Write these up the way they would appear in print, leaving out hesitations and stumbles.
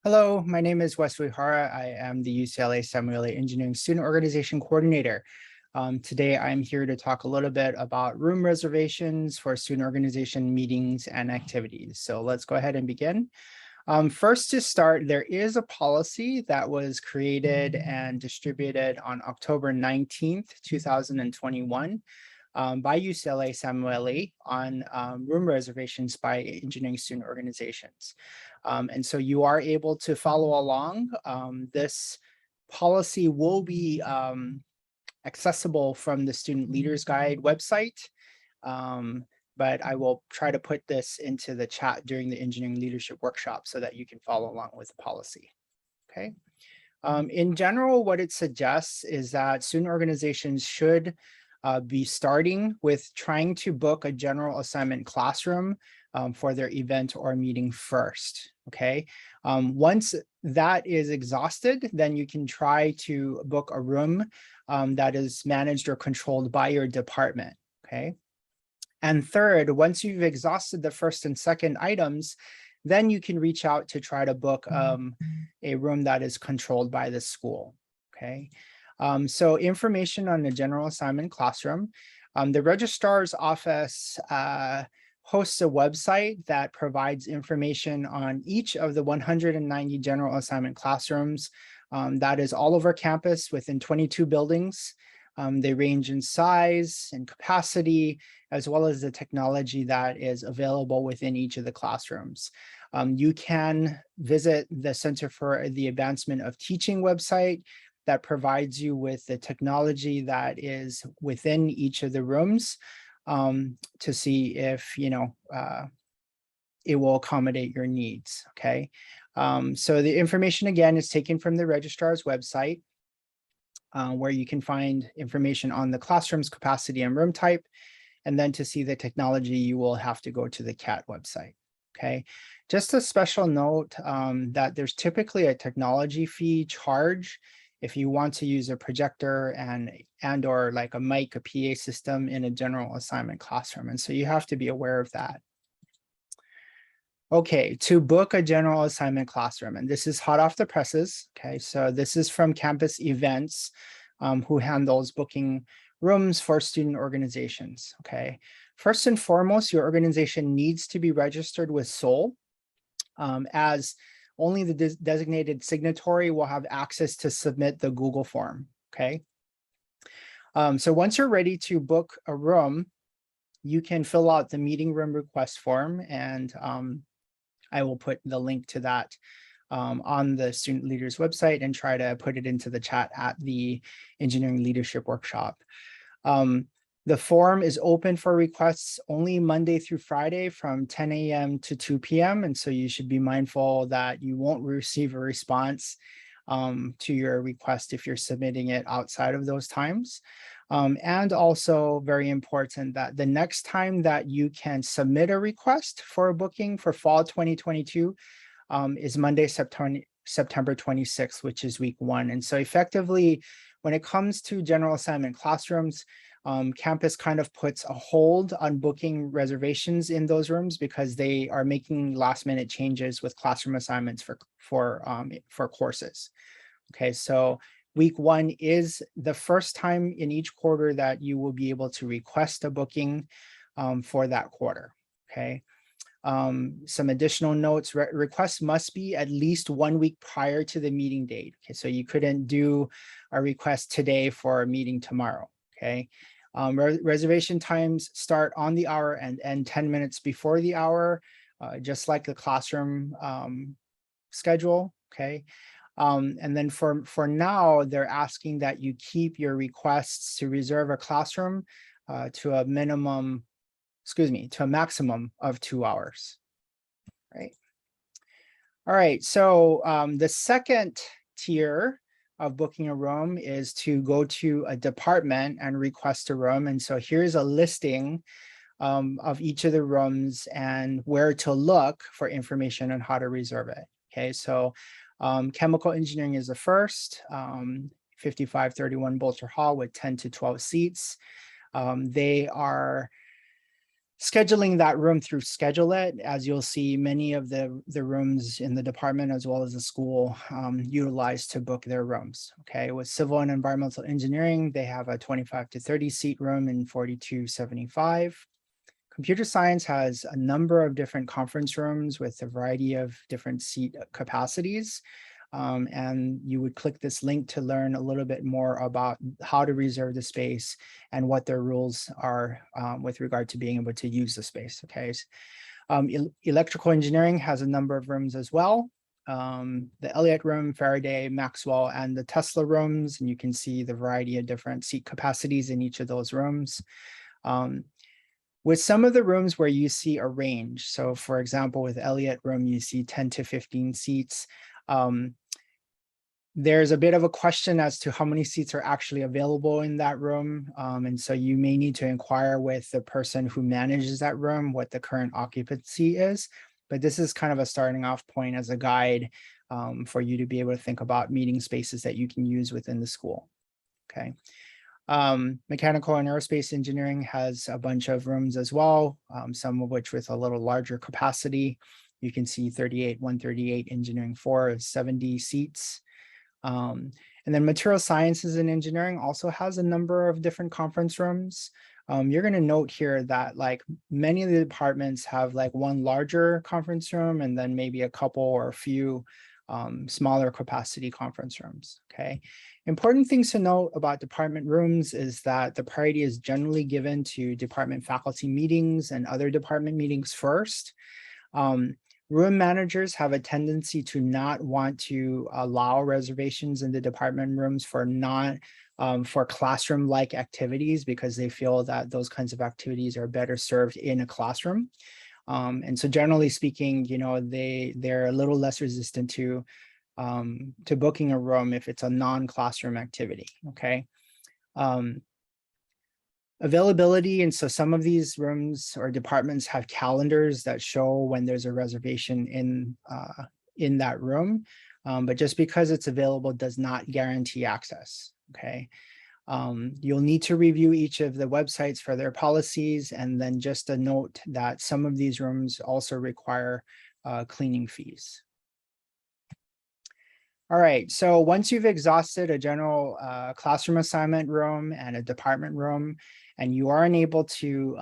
Hello, my name is Wesley Hara. I am the UCLA Samuel A. Engineering Student Organization Coordinator. Today, I'm here to talk a little bit about room reservations for student organization meetings and activities. So let's go ahead and begin. First to start, there is a policy that was created and distributed on October 19th, 2021 by UCLA Samuel A. on room reservations by engineering student organizations. And so you are able to follow along. This policy will be accessible from the Student Leaders Guide website. But I will try to put this into the chat during the engineering leadership workshop so that you can follow along with the policy. Okay. In general, what it suggests is that student organizations should be starting with trying to book a general assignment classroom for their event or meeting first. Okay. Once that is exhausted, then you can try to book a room that is managed or controlled by your department. Okay. And third, once you've exhausted the first and second items, then you can reach out to try to book a room that is controlled by the school. Okay. So information on the general assignment classroom. The registrar's office hosts a website that provides information on each of the 190 general assignment classrooms that is all over campus within 22 buildings. They range in size and capacity, as well as the technology that is available within each of the classrooms. You can visit the Center for the Advancement of Teaching website that provides you with the technology that is within each of the rooms to see if, it will accommodate your needs, okay? So the information, again, is taken from the registrar's website, where you can find information on the classroom's capacity and room type. And then to see the technology, you will have to go to the CAT website. Okay, just a special note that there's typically a technology fee charge if you want to use a projector and or like a mic, a PA system in a general assignment classroom. And so you have to be aware of that. Okay, to book a general assignment classroom, and this is hot off the presses. Okay, so this is from Campus Events, who handles booking rooms for student organizations. Okay, first and foremost, your organization needs to be registered with SOL, as only the designated signatory will have access to submit the Google form. Okay, so once you're ready to book a room, you can fill out the meeting room request form, and I will put the link to that on the Student Leaders website and try to put it into the chat at the Engineering Leadership Workshop. The form is open for requests only Monday through Friday from 10 a.m. to 2 p.m. And so you should be mindful that you won't receive a response to your request if you're submitting it outside of those times. And also very important that the next time that you can submit a request for a booking for fall 2022 is Monday, September 26th, which is week 1. And so effectively, when it comes to general assignment classrooms, campus kind of puts a hold on booking reservations in those rooms because they are making last minute changes with classroom assignments for courses. Okay, so week 1 is the first time in each quarter that you will be able to request a booking for that quarter. Okay. Some additional notes, requests must be at least 1 week prior to the meeting date. Okay, so you couldn't do a request today for a meeting tomorrow. Okay. Reservation times start on the hour and end 10 minutes before the hour, just like the classroom schedule. Okay. And then for now, they're asking that you keep your requests to reserve a classroom to a maximum of 2 hours, right? All right, so the second tier of booking a room is to go to a department and request a room. And so here's a listing of each of the rooms and where to look for information on how to reserve it. Okay, so chemical engineering is the first, 5531 Bolter Hall with 10 to 12 seats. They are scheduling that room through Schedule It. As you'll see, many of the rooms in the department as well as the school utilize to book their rooms. Okay, with civil and environmental engineering, they have a 25 to 30 seat room in 4275. Computer science has a number of different conference rooms with a variety of different seat capacities. And you would click this link to learn a little bit more about how to reserve the space and what their rules are with regard to being able to use the space. Okay, electrical engineering has a number of rooms as well. The Elliott room, Faraday, Maxwell, and the Tesla rooms, and you can see the variety of different seat capacities in each of those rooms. With some of the rooms where you see a range, so for example, with Elliott room, you see 10 to 15 seats. There's a bit of a question as to how many seats are actually available in that room. And so you may need to inquire with the person who manages that room what the current occupancy is. But this is kind of a starting off point as a guide for you to be able to think about meeting spaces that you can use within the school. Okay. Mechanical and aerospace engineering has a bunch of rooms as well, some of which with a little larger capacity. You can see 38, 138, engineering 4 is 70 seats. And then material sciences and engineering also has a number of different conference rooms. You're going to note here that like many of the departments have like one larger conference room and then maybe a couple or a few smaller capacity conference rooms. Okay. Important things to note about department rooms is that the priority is generally given to department faculty meetings and other department meetings first. Room managers have a tendency to not want to allow reservations in the department rooms for for classroom-like activities because they feel that those kinds of activities are better served in a classroom. And so generally speaking, you know, they're a little less resistant to booking a room if it's a non-classroom activity, okay? Availability, and so some of these rooms or departments have calendars that show when there's a reservation in that room, but just because it's available does not guarantee access, okay? You'll need to review each of the websites for their policies, and then just a note that some of these rooms also require cleaning fees. All right, so once you've exhausted a general classroom assignment room and a department room, and you are unable to,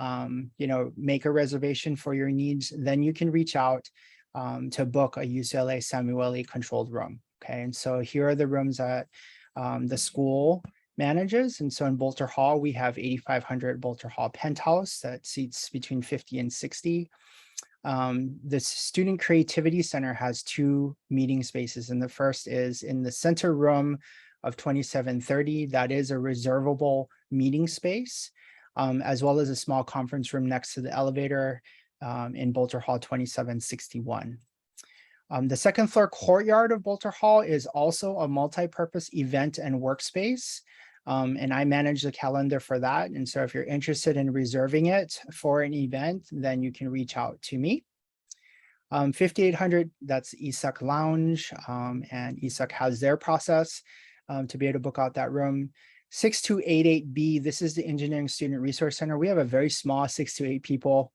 you know, make a reservation for your needs, then you can reach out to book a UCLA Samueli controlled room. Okay, and so here are the rooms that the school manages. And so in Bolter Hall, we have 8500 Bolter Hall Penthouse that seats between 50 and 60. The Student Creativity Center has 2 meeting spaces, and the first is in the center room of 2730. That is a reservable meeting space, as well as a small conference room next to the elevator in Bolter Hall 2761. The second floor courtyard of Bolter Hall is also a multi-purpose event and workspace. And I manage the calendar for that. And so if you're interested in reserving it for an event, then you can reach out to me. 5800, that's ESUC Lounge, and ESUC has their process to be able to book out that room. 6288B, this is the Engineering Student Resource Center. We have a very small 6 to 8 people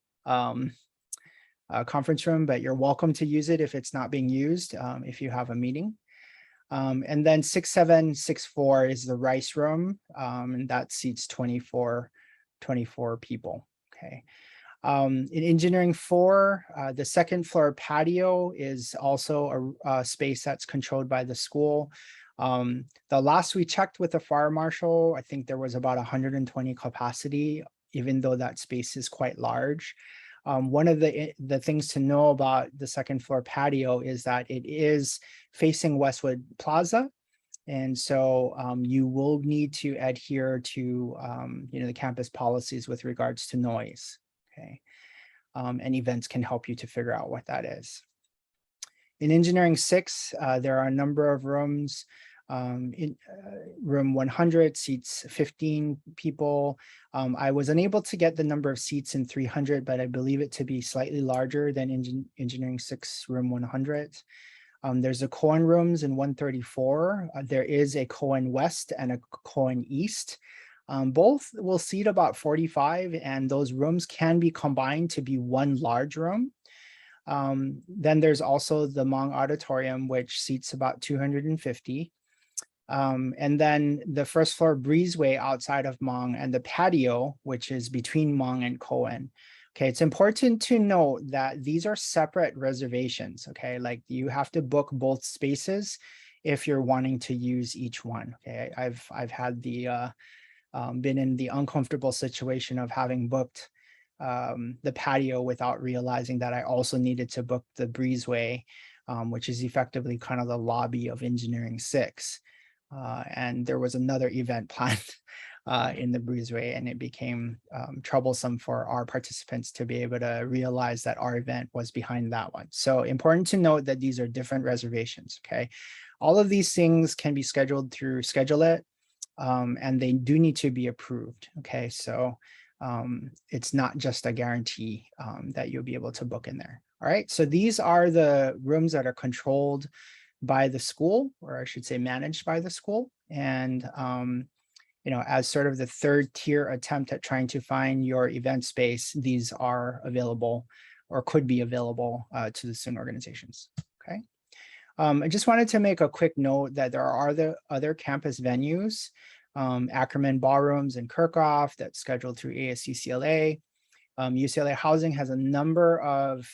conference room, but you're welcome to use it if it's not being used, if you have a meeting. And then 6764 is the Rice room, and that seats 24 people, okay. In Engineering 4, the second floor patio is also a space that's controlled by the school. The last we checked with the fire marshal, I think there was about 120 capacity, even though that space is quite large. One of the things to know about the second floor patio is that it is facing Westwood Plaza. And so you will need to adhere to you know, the campus policies with regards to noise, okay? And events can help you to figure out what that is. In Engineering 6, there are a number of rooms. In room 100 seats 15 people. I was unable to get the number of seats in 300, but I believe it to be slightly larger than Engineering 6 room 100. There's a Cohen rooms in 134. There is a Cohen West and a Cohen East. Both will seat about 45, and those rooms can be combined to be one large room. Then there's also the Hmong Auditorium, which seats about 250. And then the first floor breezeway outside of Hmong and the patio, which is between Hmong and Cohen. Okay, it's important to note that these are separate reservations, okay? Like you have to book both spaces if you're wanting to use each one, okay? I've had the, been in the uncomfortable situation of having booked the patio without realizing that I also needed to book the breezeway, which is effectively kind of the lobby of Engineering 6. And there was another event planned in the breezeway, and it became troublesome for our participants to be able to realize that our event was behind that one. So important to note that these are different reservations, okay? All of these things can be scheduled through Schedule It, and they do need to be approved, okay? So it's not just a guarantee that you'll be able to book in there. All right, so these are the rooms that are controlled by the school, or I should say managed by the school. And, you know, as sort of the third tier attempt at trying to find your event space, these are available or could be available to the student organizations, okay? I just wanted to make a quick note that there are the other campus venues, Ackerman Ballrooms in Kirkhoff that's scheduled through ASUCLA. UCLA Housing has a number of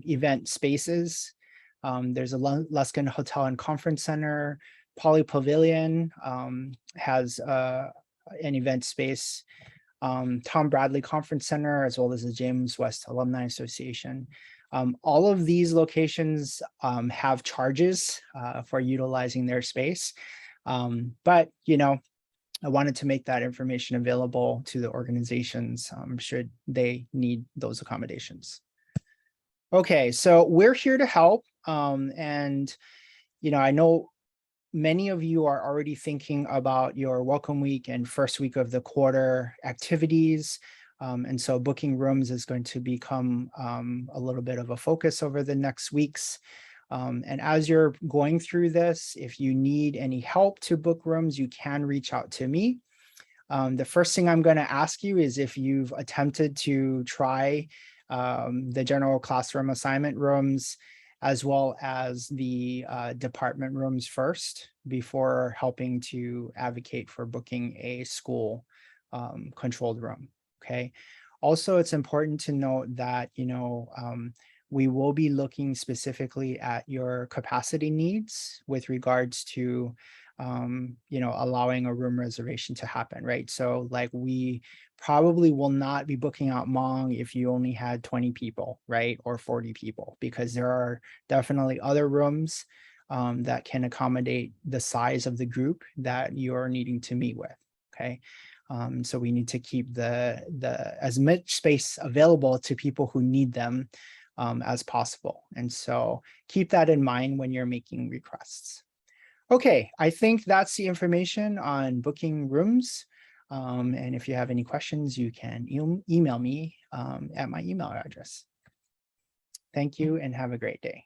event spaces. There's a Luskin Hotel and Conference Center. Poly Pavilion has an event space. Tom Bradley Conference Center, as well as the James West Alumni Association. All of these locations have charges for utilizing their space. But, you know, I wanted to make that information available to the organizations should they need those accommodations. Okay, so we're here to help. And, you know, I know many of you are already thinking about your welcome week and first week of the quarter activities. And so booking rooms is going to become a little bit of a focus over the next weeks. And as you're going through this, if you need any help to book rooms, you can reach out to me. The first thing I'm going to ask you is if you've attempted to try the general classroom assignment rooms, as well as the department rooms first, before helping to advocate for booking a school controlled room, okay? Also, it's important to note that, you know, we will be looking specifically at your capacity needs with regards to, you know, allowing a room reservation to happen, right? So like we probably will not be booking out Hmong if you only had 20 people, right? Or 40 people, because there are definitely other rooms that can accommodate the size of the group that you're needing to meet with, okay? So we need to keep the as much space available to people who need them as possible. And so keep that in mind when you're making requests. Okay, I think that's the information on booking rooms. And if you have any questions, you can email me at my email address. Thank you and have a great day.